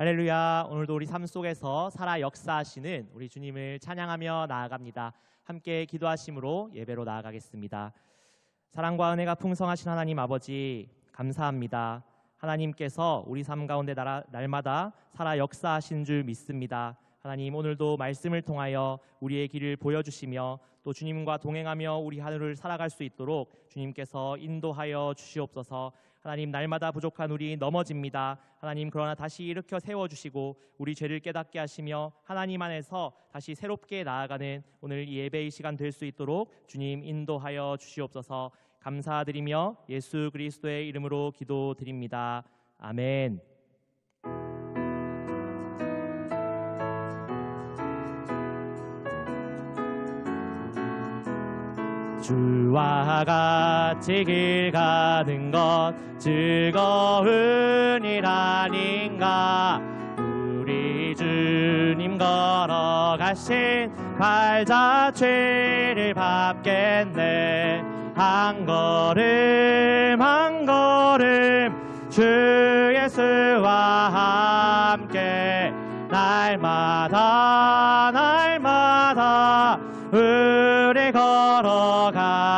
할렐루야. 오늘도 우리 삶 속에서 살아 역사하시는 우리 주님을 찬양하며 나아갑니다. 함께 기도하심으로 예배로 나아가겠습니다. 사랑과 은혜가 풍성하신 하나님 아버지, 감사합니다. 하나님께서 우리 삶 가운데 날마다 살아 역사하시는 줄 믿습니다. 하나님, 오늘도 말씀을 통하여 우리의 길을 보여주시며 또 주님과 동행하며 우리 하루를 살아갈 수 있도록 주님께서 인도하여 주시옵소서. 하나님, 날마다 부족한 우리 넘어집니다. 하나님, 그러나 다시 일으켜 세워주시고 우리 죄를 깨닫게 하시며 하나님 안에서 다시 새롭게 나아가는 오늘 이 예배의 시간 될 수 있도록 주님 인도하여 주시옵소서. 감사드리며 예수 그리스도의 이름으로 기도드립니다. 아멘. 주와 같이 길 가는 것 즐거운 일 아닌가. 우리 주님 걸어가신 발자취를 밟겠네. 한 걸음 한 걸음 주 예수와 함께 날마다 날마다 우리 걸어가리.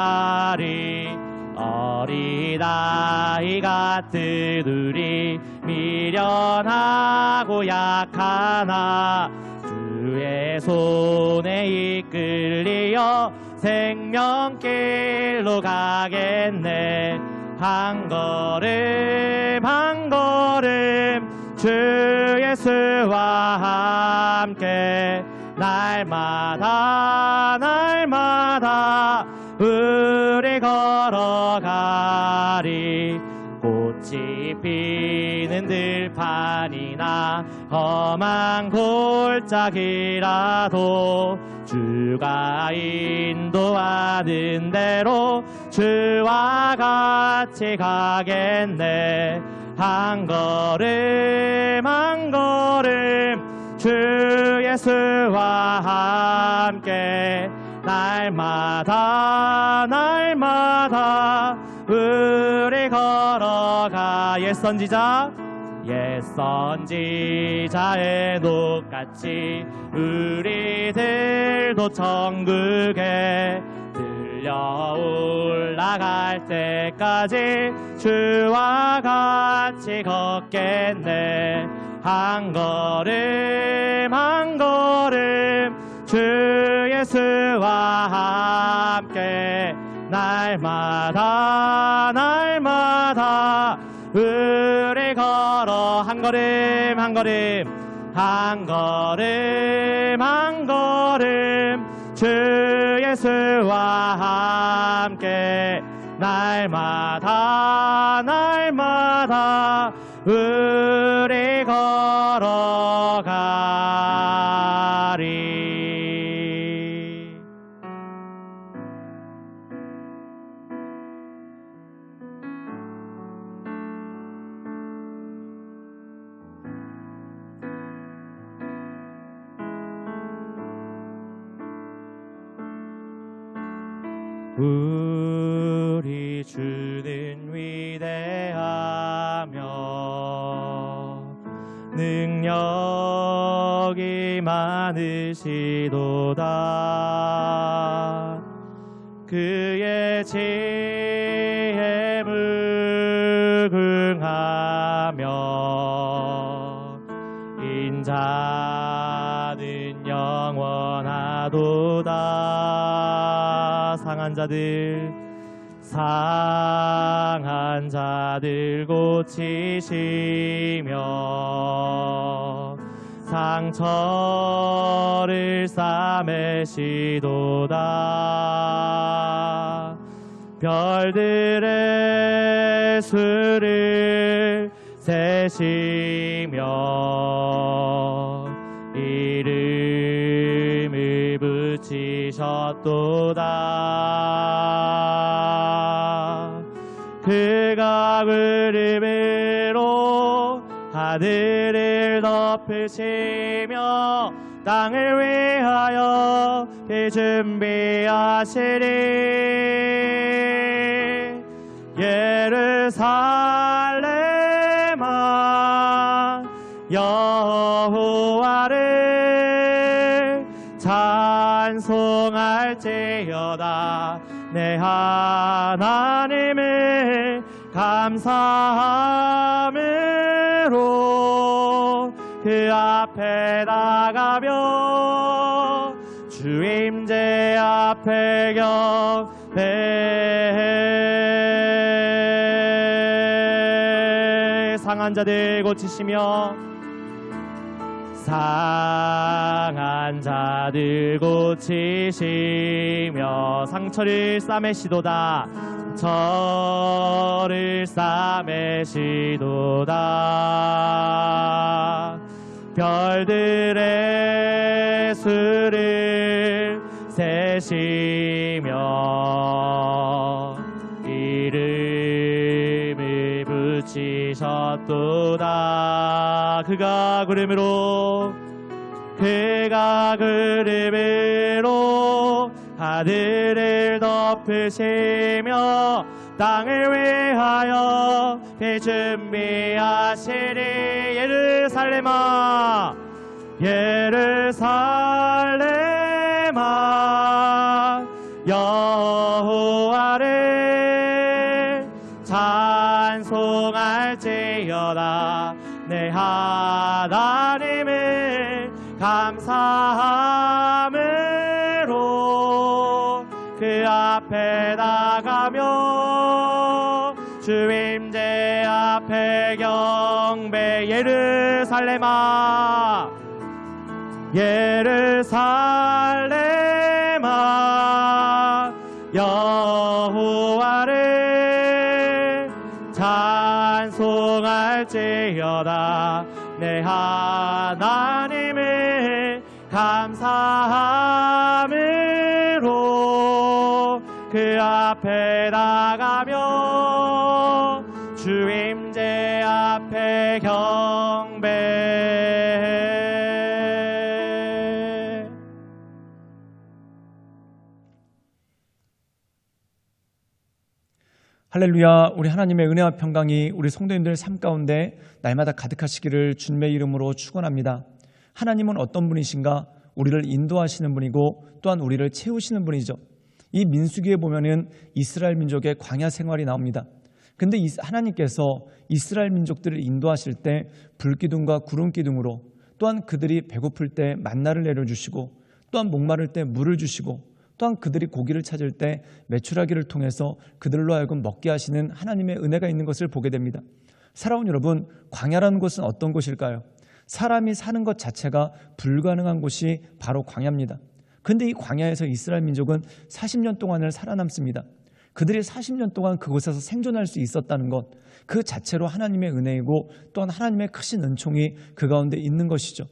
어린아이 같은 우리 미련하고 약하나 주의 손에 이끌리어 생명길로 가겠네. 한 걸음 한 걸음 주 예수와 함께 날마다 날마다 우리 걸어가리. 꽃이 피는 들판이나 험한 골짜기라도 주가 인도하는 대로 주와 같이 가겠네. 한 걸음 한 걸음 주 예수와 함께 날마다 날마다 우리 걸어가. 옛 선지자의 녹같이 우리들도 천국에 들려 올라갈 때까지 주와 같이 걷겠네. 한 걸음 한 걸음 주 예수와 함께 날마다 날마다 우리 걸어. 한 걸음 한 걸음 한 걸음 한 걸음 주 예수와 함께 날마다 날마다 우리 걸어가리. 우리 주는 위대하며 능력이 많으시도다. 그의 지혜 무궁하며 인자는 영원하도다. 상한 자들 고치시며 상처를 싸매시도다. 별들의 수를 세시며 이름을 붙이셨도다. 그가 구름으로 하늘을 덮으시며 땅을 위하여 비 준비하시리. 예루살렘아 찬송할지어다. 내 하나님을 감사함으로 그 앞에 나가며 주 임재 앞에 경배. 상한 자들 고치시며 상한 자들 고치시며 상처를 싸매시도다. 저를 싸매시도다. 별들의 수를 세시며 이름을 붙이셨도다. 그가 구름으로 하늘을 덮으시며 땅을 위하여 배 준비하시니. 예루살렘아 예루살렘아 여호와를 찬송할지어다. 내 하나님을 감사함으로 그 앞에 나가며 주 임재 앞에 경배. 예루살렘아 예루살렘아 여호와를 찬송할지어다. 내 하나님을 감사함으로 그 앞에 나가며 주 임재 앞에 경배. 할렐루야. 우리 하나님의 은혜와 평강이 우리 성도님들 삶 가운데 날마다 가득하시기를 주님의 이름으로 축원합니다. 하나님은 어떤 분이신가? 우리를 인도하시는 분이고 또한 우리를 채우시는 분이죠. 이 민수기에 보면은 이스라엘 민족의 광야 생활이 나옵니다. 근데 하나님께서 이스라엘 민족들을 인도하실 때 불기둥과 구름기둥으로, 또한 그들이 배고플 때 만나를 내려주시고, 또한 목마를 때 물을 주시고, 또한 그들이 고기를 찾을 때 메추라기를 통해서 그들로 하여금 먹게 하시는 하나님의 은혜가 있는 것을 보게 됩니다. 사랑하는 여러분, 광야라는 곳은 어떤 곳일까요? 사람이 사는 것 자체가 불가능한 곳이 바로 광야입니다. 그런데 이 광야에서 이스라엘 민족은 40년 동안을 살아남습니다. 그들이 40년 동안 그곳에서 생존할 수 있었다는 것, 그 자체로 하나님의 은혜이고 또한 하나님의 크신 은총이 그 가운데 있는 것이죠.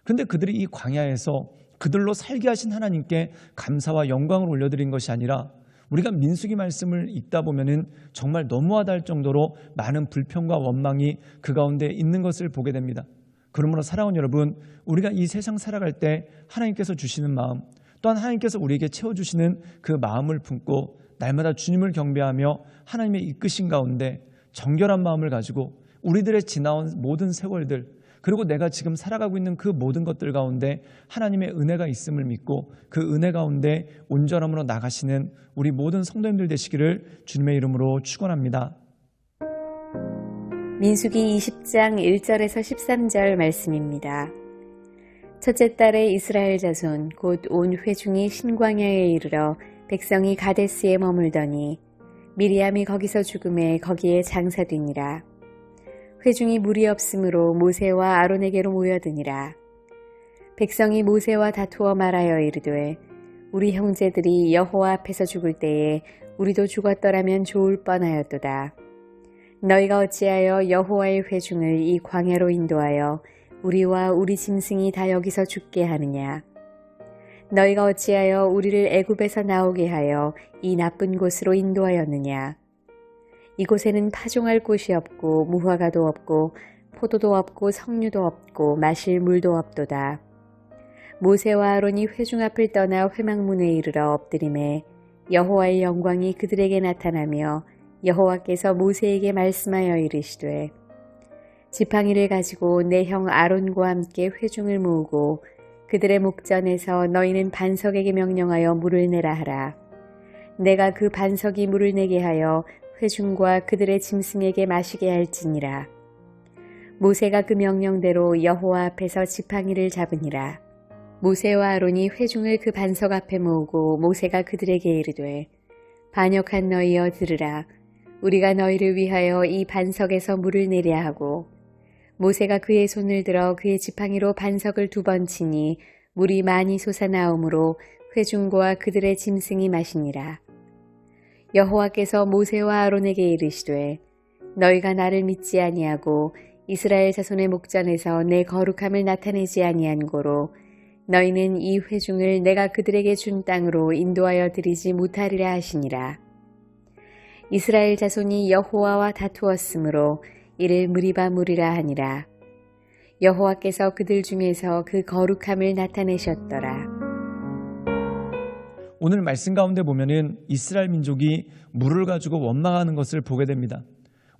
그런데 그들이 이 광야에서 그들로 살게 하신 하나님께 감사와 영광을 올려드린 것이 아니라, 우리가 민수기 말씀을 읽다 보면은 정말 너무하다 할 정도로 많은 불평과 원망이 그 가운데 있는 것을 보게 됩니다. 그러므로 사랑하는 여러분, 우리가 이 세상 살아갈 때 하나님께서 주시는 마음, 또한 하나님께서 우리에게 채워주시는 그 마음을 품고 날마다 주님을 경배하며 하나님의 이끄신 가운데 정결한 마음을 가지고 우리들의 지나온 모든 세월들, 그리고 내가 지금 살아가고 있는 그 모든 것들 가운데 하나님의 은혜가 있음을 믿고 그 은혜 가운데 온전함으로 나가시는 우리 모든 성도님들 되시기를 주님의 이름으로 축원합니다. 민수기 20장 1절에서 13절 말씀입니다. 첫째 달에 이스라엘 자손 곧 온 회중이 신광야에 이르러 백성이 가데스에 머물더니 미리암이 거기서 죽음에 거기에 장사되니라. 회중이 물이 없으므로 모세와 아론에게로 모여드니라. 백성이 모세와 다투어 말하여 이르되 우리 형제들이 여호와 앞에서 죽을 때에 우리도 죽었더라면 좋을 뻔하였도다. 너희가 어찌하여 여호와의 회중을 이 광야로 인도하여 우리와 우리 짐승이 다 여기서 죽게 하느냐. 너희가 어찌하여 우리를 애굽에서 나오게 하여 이 나쁜 곳으로 인도하였느냐. 이곳에는 파종할 곳이 없고 무화과도 없고 포도도 없고 석류도 없고 마실 물도 없도다. 모세와 아론이 회중 앞을 떠나 회막문에 이르러 엎드림에 여호와의 영광이 그들에게 나타나며 여호와께서 모세에게 말씀하여 이르시되 지팡이를 가지고 내 형 아론과 함께 회중을 모으고 그들의 목전에서 너희는 반석에게 명령하여 물을 내라 하라. 내가 그 반석이 물을 내게 하여 회중과 그들의 짐승에게 마시게 할지니라. 모세가 그 명령대로 여호와 앞에서 지팡이를 잡으니라. 모세와 아론이 회중을 그 반석 앞에 모으고 모세가 그들에게 이르되 반역한 너희여 들으라. 우리가 너희를 위하여 이 반석에서 물을 내려 하고 모세가 그의 손을 들어 그의 지팡이로 반석을 2번 치니 물이 많이 솟아나오므로 회중과 그들의 짐승이 마시니라. 여호와께서 모세와 아론에게 이르시되 너희가 나를 믿지 아니하고 이스라엘 자손의 목전에서 내 거룩함을 나타내지 아니한 고로 너희는 이 회중을 내가 그들에게 준 땅으로 인도하여 드리지 못하리라 하시니라. 이스라엘 자손이 여호와와 다투었으므로 이를 무리바 무리라 하니라. 여호와께서 그들 중에서 그 거룩함을 나타내셨더라. 오늘 말씀 가운데 보면은 이스라엘 민족이 물을 가지고 원망하는 것을 보게 됩니다.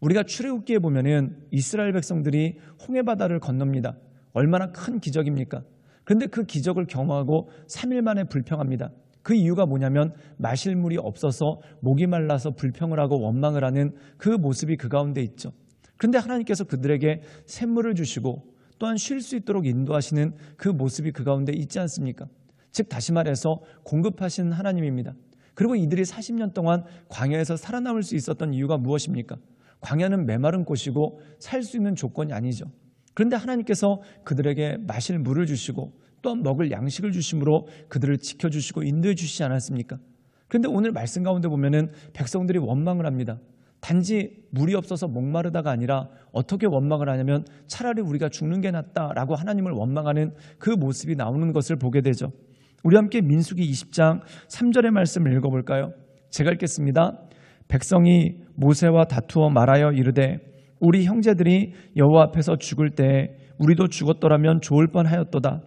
우리가 출애굽기에 보면은 이스라엘 백성들이 홍해바다를 건넙니다. 얼마나 큰 기적입니까? 그런데 그 기적을 경험하고 3일 만에 불평합니다. 그 이유가 뭐냐면 마실 물이 없어서 목이 말라서 불평을 하고 원망을 하는 그 모습이 그 가운데 있죠. 그런데 하나님께서 그들에게 샘물을 주시고 또한 쉴 수 있도록 인도하시는 그 모습이 그 가운데 있지 않습니까? 즉 다시 말해서 공급하시는 하나님입니다. 그리고 이들이 40년 동안 광야에서 살아남을 수 있었던 이유가 무엇입니까? 광야는 메마른 곳이고 살 수 있는 조건이 아니죠. 그런데 하나님께서 그들에게 마실 물을 주시고 또한 먹을 양식을 주심으로 그들을 지켜주시고 인도해 주시지 않았습니까? 그런데 오늘 말씀 가운데 보면은 백성들이 원망을 합니다. 단지 물이 없어서 목마르다가 아니라 어떻게 원망을 하냐면 차라리 우리가 죽는 게 낫다라고 하나님을 원망하는 그 모습이 나오는 것을 보게 되죠. 우리 함께 민수기 20장 3절의 말씀을 읽어볼까요? 제가 읽겠습니다. 백성이 모세와 다투어 말하여 이르되 우리 형제들이 여호와 앞에서 죽을 때 우리도 죽었더라면 좋을 뻔하였도다.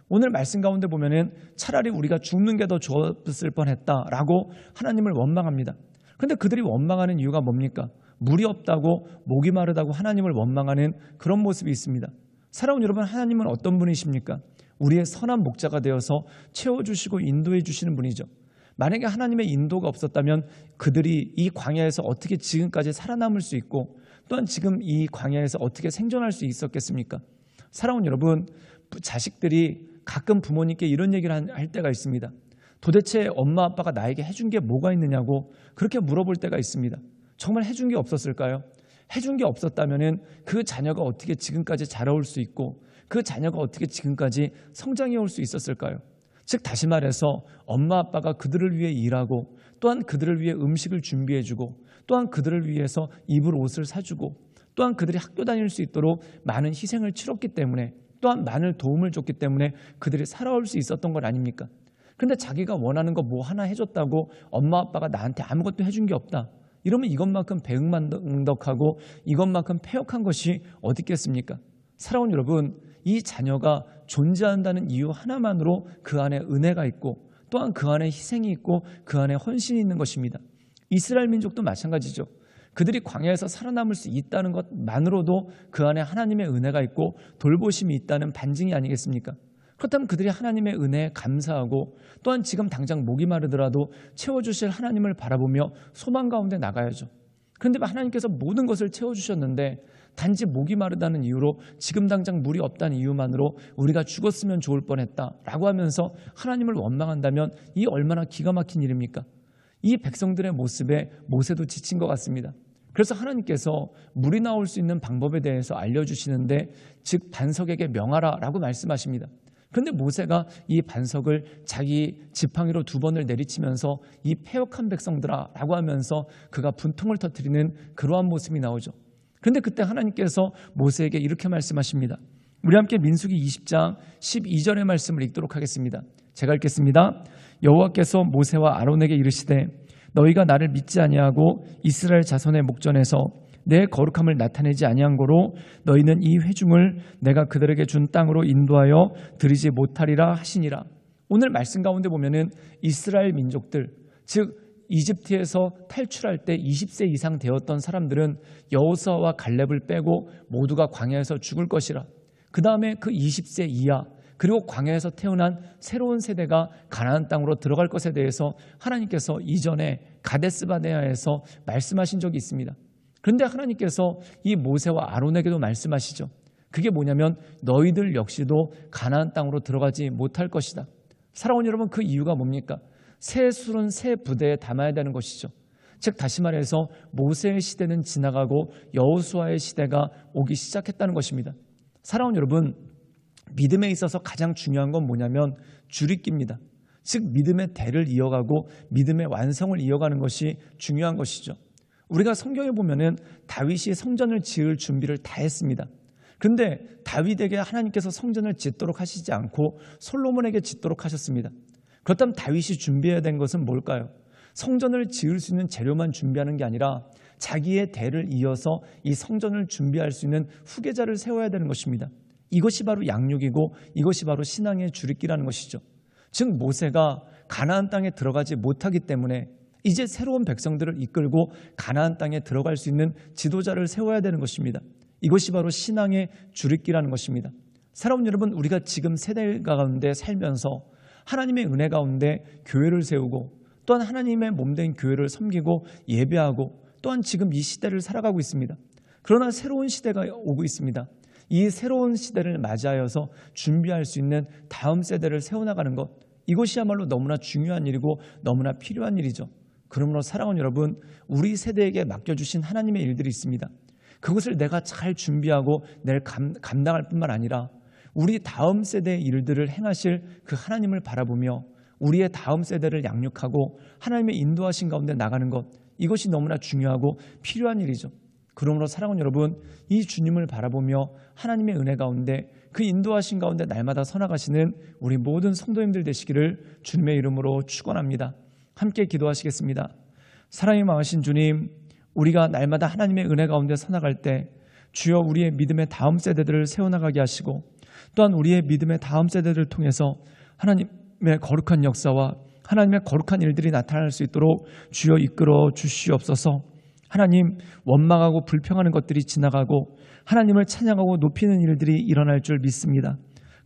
오늘 말씀 가운데 보면은 차라리 우리가 죽는 게 더 좋았을 뻔했다라고 하나님을 원망합니다. 그런데 그들이 원망하는 이유가 뭡니까? 물이 없다고 목이 마르다고 하나님을 원망하는 그런 모습이 있습니다. 사랑하는 여러분, 하나님은 어떤 분이십니까? 우리의 선한 목자가 되어서 채워주시고 인도해 주시는 분이죠. 만약에 하나님의 인도가 없었다면 그들이 이 광야에서 어떻게 지금까지 살아남을 수 있고 또한 지금 이 광야에서 어떻게 생존할 수 있었겠습니까? 사랑하는 여러분, 자식들이 가끔 부모님께 이런 얘기를 할 때가 있습니다. 도대체 엄마 아빠가 나에게 해준 게 뭐가 있느냐고 그렇게 물어볼 때가 있습니다. 정말 해준 게 없었을까요? 해준 게 없었다면 그 자녀가 어떻게 지금까지 자라올 수 있고 그 자녀가 어떻게 지금까지 성장해 올 수 있었을까요? 즉 다시 말해서 엄마 아빠가 그들을 위해 일하고 또한 그들을 위해 음식을 준비해주고 또한 그들을 위해서 입을 옷을 사주고 또한 그들이 학교 다닐 수 있도록 많은 희생을 치렀기 때문에 또한 많은 도움을 줬기 때문에 그들이 살아올 수 있었던 것 아닙니까? 그런데 자기가 원하는 거 뭐 하나 해줬다고 엄마 아빠가 나한테 아무것도 해준 게 없다. 이러면 이것만큼 배은망덕하고 이것만큼 패역한 것이 어디 있겠습니까? 사랑하는 여러분, 이 자녀가 존재한다는 이유 하나만으로 그 안에 은혜가 있고 또한 그 안에 희생이 있고 그 안에 헌신이 있는 것입니다. 이스라엘 민족도 마찬가지죠. 그들이 광야에서 살아남을 수 있다는 것만으로도 그 안에 하나님의 은혜가 있고 돌보심이 있다는 반증이 아니겠습니까? 그렇다면 그들이 하나님의 은혜에 감사하고 또한 지금 당장 목이 마르더라도 채워주실 하나님을 바라보며 소망 가운데 나가야죠. 그런데 하나님께서 모든 것을 채워주셨는데 단지 목이 마르다는 이유로 지금 당장 물이 없다는 이유만으로 우리가 죽었으면 좋을 뻔했다라고 하면서 하나님을 원망한다면 이 얼마나 기가 막힌 일입니까? 이 백성들의 모습에 모세도 지친 것 같습니다. 그래서 하나님께서 물이 나올 수 있는 방법에 대해서 알려주시는데 즉 반석에게 명하라라고 말씀하십니다. 그런데 모세가 이 반석을 자기 지팡이로 2번을 내리치면서 이 패역한 백성들아 라고 하면서 그가 분통을 터뜨리는 그러한 모습이 나오죠. 그런데 그때 하나님께서 모세에게 이렇게 말씀하십니다. 우리 함께 민수기 20장 12절의 말씀을 읽도록 하겠습니다. 제가 읽겠습니다. 여호와께서 모세와 아론에게 이르시되 너희가 나를 믿지 아니하고 이스라엘 자손의 목전에서 내 거룩함을 나타내지 아니한 고로 너희는 이 회중을 내가 그들에게 준 땅으로 인도하여 드리지 못하리라 하시니라. 오늘 말씀 가운데 보면은 이스라엘 민족들, 즉 이집트에서 탈출할 때 20세 이상 되었던 사람들은 여호수아와 갈렙을 빼고 모두가 광야에서 죽을 것이라. 그 다음에 그 20세 이하, 그리고 광야에서 태어난 새로운 세대가 가나안 땅으로 들어갈 것에 대해서 하나님께서 이전에 가데스바네아에서 말씀하신 적이 있습니다. 그런데 하나님께서 이 모세와 아론에게도 말씀하시죠. 그게 뭐냐면 너희들 역시도 가나안 땅으로 들어가지 못할 것이다. 사랑하는 여러분, 그 이유가 뭡니까? 새 술은 새 부대에 담아야 되는 것이죠. 즉 다시 말해서 모세의 시대는 지나가고 여호수아의 시대가 오기 시작했다는 것입니다. 사랑하는 여러분, 믿음에 있어서 가장 중요한 건 뭐냐면 줄잇기입니다. 즉 믿음의 대를 이어가고 믿음의 완성을 이어가는 것이 중요한 것이죠. 우리가 성경에 보면은 다윗이 성전을 지을 준비를 다 했습니다. 그런데 다윗에게 하나님께서 성전을 짓도록 하시지 않고 솔로몬에게 짓도록 하셨습니다. 그렇다면 다윗이 준비해야 된 것은 뭘까요? 성전을 지을 수 있는 재료만 준비하는 게 아니라 자기의 대를 이어서 이 성전을 준비할 수 있는 후계자를 세워야 되는 것입니다. 이것이 바로 양육이고 이것이 바로 신앙의 줄잇기라는 것이죠. 즉 모세가 가나안 땅에 들어가지 못하기 때문에 이제 새로운 백성들을 이끌고 가나안 땅에 들어갈 수 있는 지도자를 세워야 되는 것입니다. 이것이 바로 신앙의 줄잇기라는 것입니다. 사랑하는 여러분, 우리가 지금 세대 가운데 살면서 하나님의 은혜 가운데 교회를 세우고 또한 하나님의 몸된 교회를 섬기고 예배하고 또한 지금 이 시대를 살아가고 있습니다. 그러나 새로운 시대가 오고 있습니다. 이 새로운 시대를 맞이하여서 준비할 수 있는 다음 세대를 세워나가는 것, 이것이야말로 너무나 중요한 일이고 너무나 필요한 일이죠. 그러므로 사랑하는 여러분, 우리 세대에게 맡겨주신 하나님의 일들이 있습니다. 그것을 내가 잘 준비하고 내일 감당할 뿐만 아니라 우리 다음 세대의 일들을 행하실 그 하나님을 바라보며 우리의 다음 세대를 양육하고 하나님의 인도하신 가운데 나가는 것, 이것이 너무나 중요하고 필요한 일이죠. 그러므로 사랑하는 여러분, 이 주님을 바라보며 하나님의 은혜 가운데 그 인도하신 가운데 날마다 서나가시는 우리 모든 성도님들 되시기를 주님의 이름으로 축원합니다. 함께 기도하시겠습니다. 사랑이 많으신 주님, 우리가 날마다 하나님의 은혜 가운데 서나갈 때 주여 우리의 믿음의 다음 세대들을 세워나가게 하시고 또한 우리의 믿음의 다음 세대들을 통해서 하나님의 거룩한 역사와 하나님의 거룩한 일들이 나타날 수 있도록 주여 이끌어 주시옵소서. 하나님, 원망하고 불평하는 것들이 지나가고 하나님을 찬양하고 높이는 일들이 일어날 줄 믿습니다.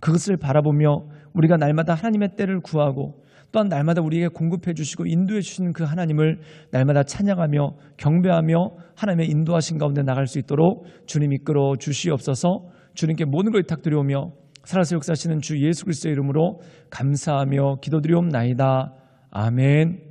그것을 바라보며 우리가 날마다 하나님의 때를 구하고 또한 날마다 우리에게 공급해 주시고 인도해 주시는 그 하나님을 날마다 찬양하며 경배하며 하나님의 인도하신 가운데 나갈 수 있도록 주님 이끌어 주시옵소서. 주님께 모든 걸 부탁드리오며 살아서 역사하시는 주 예수 그리스도의 이름으로 감사하며 기도드리옵나이다. 아멘.